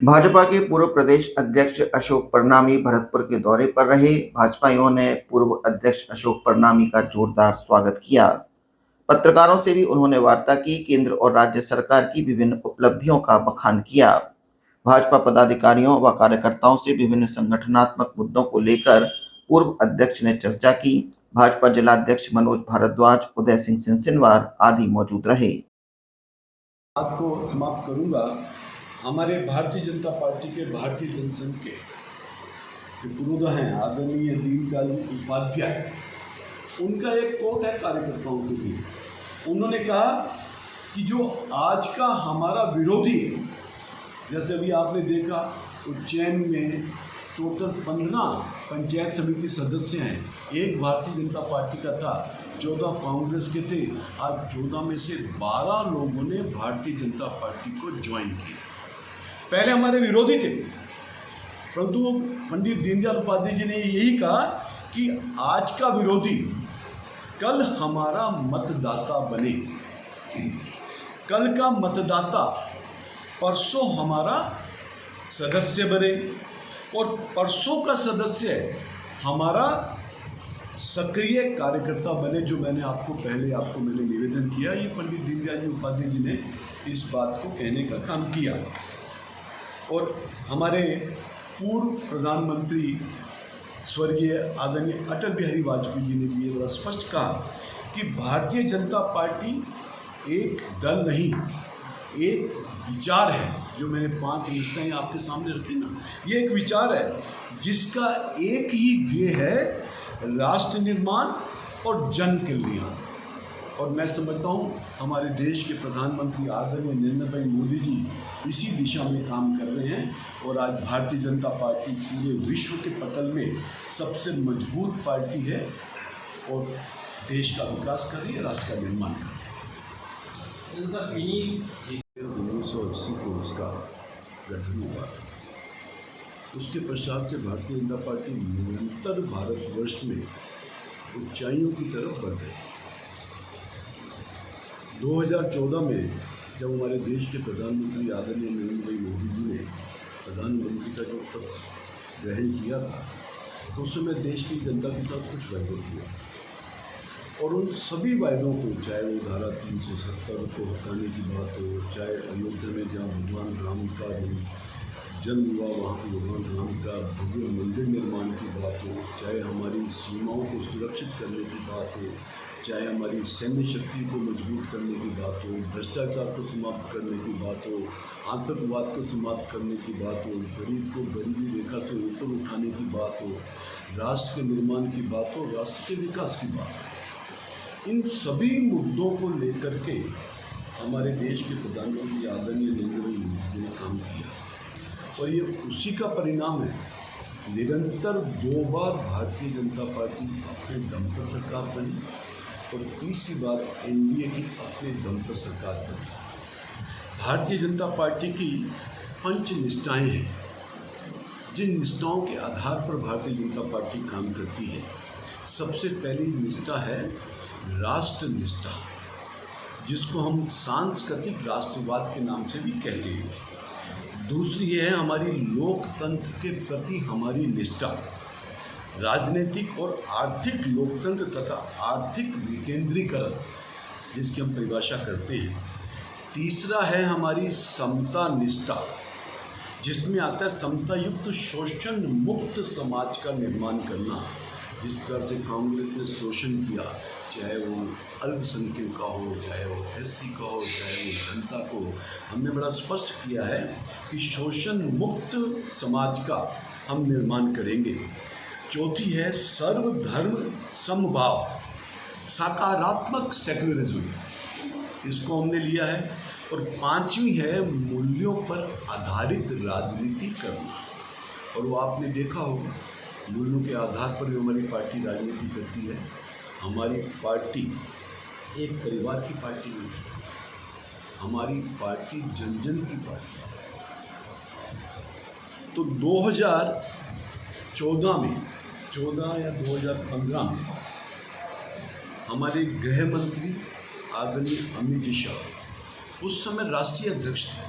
भाजपा के पूर्व प्रदेश अध्यक्ष अशोक परनामी भरतपुर के दौरे पर रहे। भाजपाइयों ने पूर्व अध्यक्ष अशोक परनामी का जोरदार स्वागत किया। पत्रकारों से भी उन्होंने वार्ता की। केंद्र और राज्य सरकार की विभिन्न उपलब्धियों का बखान किया। भाजपा पदाधिकारियों व कार्यकर्ताओं से विभिन्न संगठनात्मक मुद्दों को लेकर पूर्व अध्यक्ष ने चर्चा की। भाजपा जिलाध्यक्ष मनोज भारद्वाज, उदय सिंह सिंसिनवार आदि मौजूद रहे। बात को समाप्त करूंगा। हमारे भारतीय जनता पार्टी के भारतीय जनसंघ के जो पुरोधा हैं आदरणीय दीनदयाल उपाध्याय, उनका एक कोट है कार्यकर्ताओं के लिए। उन्होंने कहा कि जो आज का हमारा विरोधी है, जैसे अभी आपने देखा उज्जैन में टोटल 15 पंचायत समिति सदस्य हैं, एक भारतीय जनता पार्टी का था, 14 कांग्रेस के थे। आज 14 में से 12 लोगों ने भारतीय जनता पार्टी को ज्वाइन किया। पहले हमारे विरोधी थे, परंतु पंडित दीनदयाल उपाध्याय जी ने यही कहा कि आज का विरोधी कल हमारा मतदाता बने, कल का मतदाता परसों हमारा सदस्य बने और परसों का सदस्य हमारा सक्रिय कार्यकर्ता बने। जो मैंने मैंने निवेदन किया, ये पंडित दीनदयाल उपाध्याय जी ने इस बात को कहने का काम किया। और हमारे पूर्व प्रधानमंत्री स्वर्गीय आदरणीय अटल बिहारी वाजपेयी जी ने भी ये बड़ा स्पष्ट कहा कि भारतीय जनता पार्टी एक दल नहीं, एक विचार है। जो मैंने 5 निष्ठाएं आपके सामने रखी ना, ये एक विचार है जिसका एक ही ध्येय है, राष्ट्र निर्माण और जन कल्याण। और मैं समझता हूँ हमारे देश के प्रधानमंत्री आदरणीय नरेंद्र भाई मोदी जी इसी दिशा में काम कर रहे हैं। और आज भारतीय जनता पार्टी पूरे विश्व के पटल में सबसे मजबूत पार्टी है और देश का विकास कर रही है, राष्ट्र का निर्माण कर रही है। 1980 को उसका गठन हुआ। उसके पश्चात से भारतीय जनता पार्टी निरंतर भारतवर्ष में ऊंचाइयों की तरफ बढ़ रही है। 2014 में जब हमारे देश के प्रधानमंत्री आदरणीय नरेंद्र भाई मोदी जी ने प्रधानमंत्री का जो पद ग्रहण किया था, तो उस समय देश की जनता के साथ कुछ वायदे किए और उन सभी वायदों को, चाहे वो धारा 370 को हटाने की बात हो, चाहे अयोध्या में जहाँ भगवान राम का जन्म हुआ वहाँ भगवान राम का भव्य मंदिर निर्माण की बात हो, चाहे हमारी सीमाओं को सुरक्षित करने की बात हो, चाहे हमारी सैन्य शक्ति को मजबूत करने की बात हो, भ्रष्टाचार को समाप्त करने की बात हो, आतंकवाद को समाप्त करने की बात हो, गरीब को गरीबी रेखा से ऊपर उठाने की बात हो, राष्ट्र के निर्माण की बात हो, राष्ट्र के विकास की बात हो, इन सभी मुद्दों को लेकर के हमारे देश के प्रधानमंत्री आदरणीय नरेंद्र भाई मोदी जी ने काम किया। और ये उसी का परिणाम है। निरंतर 2 बार भारतीय जनता पार्टी अपने दम पर सरकार बनी और तीसरी बार एनडीए की अपने दम पर सरकार बनी। भारतीय जनता पार्टी की 5 निष्ठाएं हैं, जिन निष्ठाओं के आधार पर भारतीय जनता पार्टी काम करती है। सबसे पहली निष्ठा है राष्ट्र निष्ठा, जिसको हम सांस्कृतिक राष्ट्रवाद के नाम से भी कहते हैं। दूसरी है हमारी लोकतंत्र के प्रति हमारी निष्ठा, राजनीतिक और आर्थिक लोकतंत्र तथा आर्थिक विकेंद्रीकरण, जिसकी हम परिभाषा करते हैं। तीसरा है हमारी समता निष्ठा, जिसमें आता है समता युक्त शोषण मुक्त समाज का निर्माण करना। जिस प्रकार से कांग्रेस ने शोषण किया, चाहे वो अल्पसंख्यक का हो, चाहे वो एससी का हो, चाहे वो जनता को, हमने बड़ा स्पष्ट किया है कि शोषण मुक्त समाज का हम निर्माण करेंगे। चौथी है सर्वधर्म समभाव, सकारात्मक सेक्युलरिज्म, इसको हमने लिया है। और 5वीं है मूल्यों पर आधारित राजनीति करना। और वो आपने देखा होगा, मूल्यों के आधार पर जो हमारी पार्टी राजनीति करती है। हमारी पार्टी एक परिवार की पार्टी नहीं है, हमारी पार्टी जन जन की पार्टी है। तो 2014 में 14 या 2015 में हमारे गृह मंत्री आदरणीय अमित जी शाह उस समय राष्ट्रीय अध्यक्ष थे।